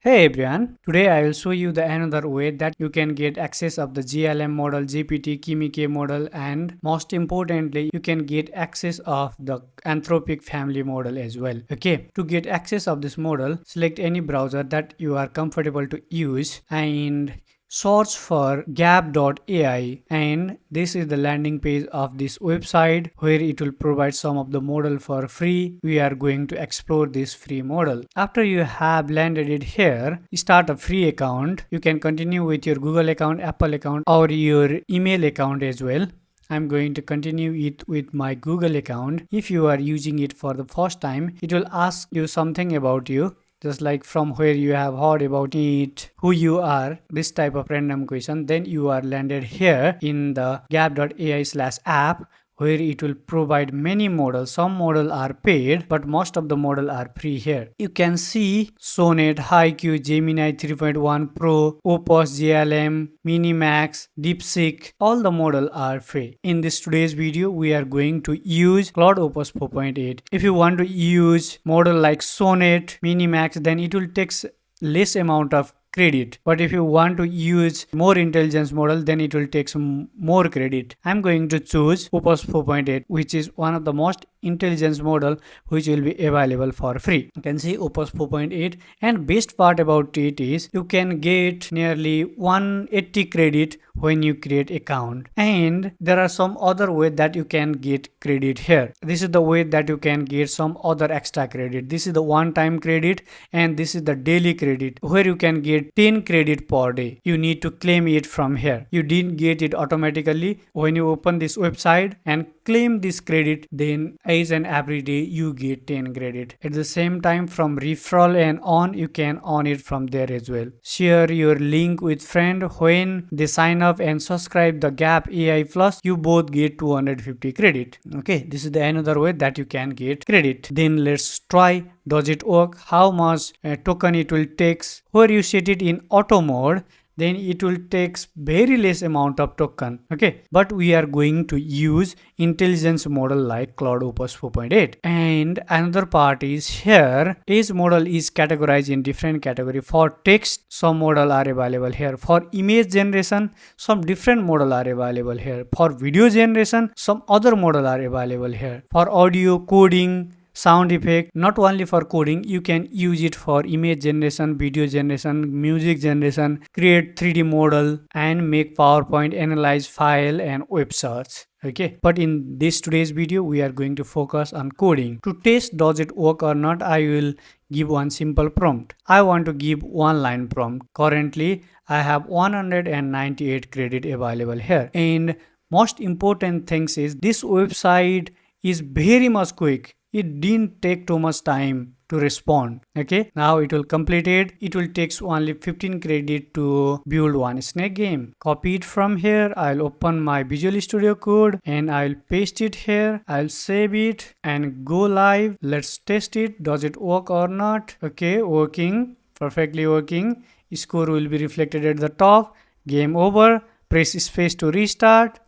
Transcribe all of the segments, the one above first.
Hey everyone, today I will show you the another way that you can get access of the GLM model, GPT, Kimi model, and most importantly, you can get access of the Anthropic family model as well. Okay, to get access of this model, select any browser that you are comfortable to use and search for Gab AI, and this is the landing page of this website where it will provide some of the model for free. We are going to explore this free model. After you have landed it here, start a free account. You can continue with your Google account, Apple account, or your email account as well. I'm going to continue it with my Google account. If you are using it for the first time, it will ask you something about you, just like from where you have heard about it, who you are, this type of random question. Then you are landed here in the gab.ai/app, where it will provide many models. Some models are paid, but most of the models are free here. You can see Sonnet, HiQ, Gemini 3.1 Pro, Opus, GLM, MiniMax, DeepSeek. All the models are free. In this today's video, we are going to use Claude Opus 4.8. If you want to use model like Sonnet, MiniMax, then it will take less amount of credit, but if you want to use more intelligence model, then it will take some more credit. I'm going to choose Opus 4.8, which is one of the most intelligence model which will be available for free. You can see Opus 4.8, and best part about it is you can get nearly 180 credit when you create account, and there are some other way that you can get credit here. This is the way that you can get some other extra credit. This is the one time credit, and this is the daily credit where you can get 10 credit per day. You need to claim it from here. You didn't get it automatically. When you open this website and claim this credit, then each and every day you get 10 credit. At the same time, from referral and on, you can earn it from there as well. Share your link with friend. When they sign up and subscribe the Gab AI Plus, you both get 250 credit. Okay, this is the another way that you can get credit. Then let's try. Does it work? How much token it will take? Where you set it in auto mode, then it will take very less amount of token. Okay, but we are going to use intelligence model like Claude Opus 4.8. And another part is here, each model is categorized in different category. For text, some model are available here. For image generation, some different model are available here. For video generation, some other model are available here. For audio, coding, sound effect, not only for coding, you can use it for image generation, video generation, music generation, create 3D model, and make PowerPoint, analyze file, and web search. Okay, but in this today's video, we are going to focus on coding. To test does it work or not, I will give one simple prompt. I want to give one line prompt. Currently, I have 198 credit available here, and most important things is this website is very much quick. It didn't take too much time to respond. Okay, now it will complete it. It will take only 15 credit to build one snake game. Copy it from here. I'll open my Visual Studio Code and I'll paste it here. I'll save it and go live. Let's test it. Does it work or not? Okay, working. Perfectly working. Score will be reflected at the top. Game over. Press space to restart.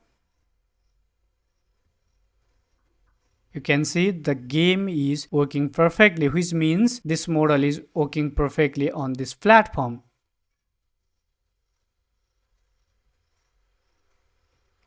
You can see the game is working perfectly, which means this model is working perfectly on this platform.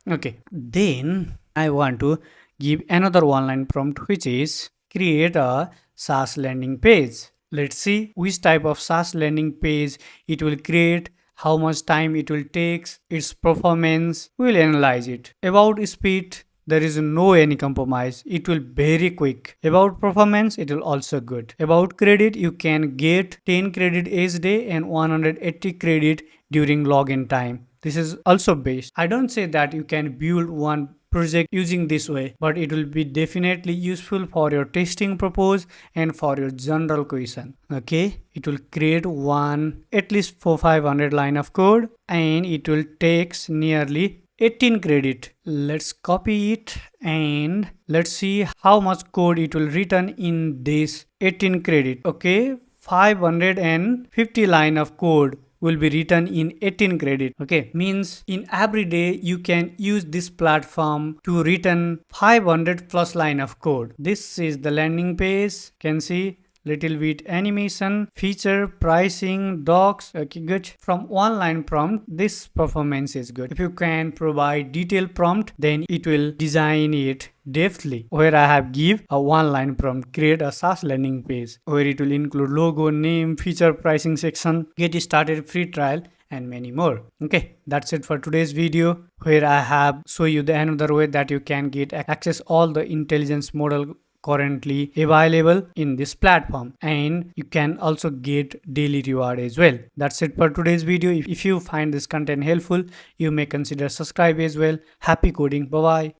Okay, then I want to give another one-line prompt, which is create a SaaS landing page. Let's see which type of SaaS landing page it will create, how much time it will take, its performance. We'll analyze it. About speed, there is no any compromise. It will very quick. About performance, it will also good. About credit, you can get 10 credit each day and 180 credit during login time. This is also best. I don't say that you can build one project using this way, but it will be definitely useful for your testing purpose and for your general question. Okay, it will create one at least 400-500 line of code, and it will take nearly 18 credit. Let's copy it and let's see how much code it will return in this 18 credit. Okay, 550 line of code will be written in 18 credit. Okay, means in every day you can use this platform to written 500 plus line of code. This is the landing page. Can see little bit animation, feature, pricing, docs. Okay, good. From online prompt, this performance is good. If you can provide detailed prompt, then it will design it deftly. Where I have give a one line prompt, create a SaaS landing page where it will include logo, name, feature, pricing section, get started, free trial, and many more. Okay, that's it for today's video, where I have show you the another way that you can get access all the intelligence model currently available in this platform, and you can also get daily reward as well. That's it for today's video. If you find this content helpful, you may consider subscribe as well. Happy coding. Bye bye.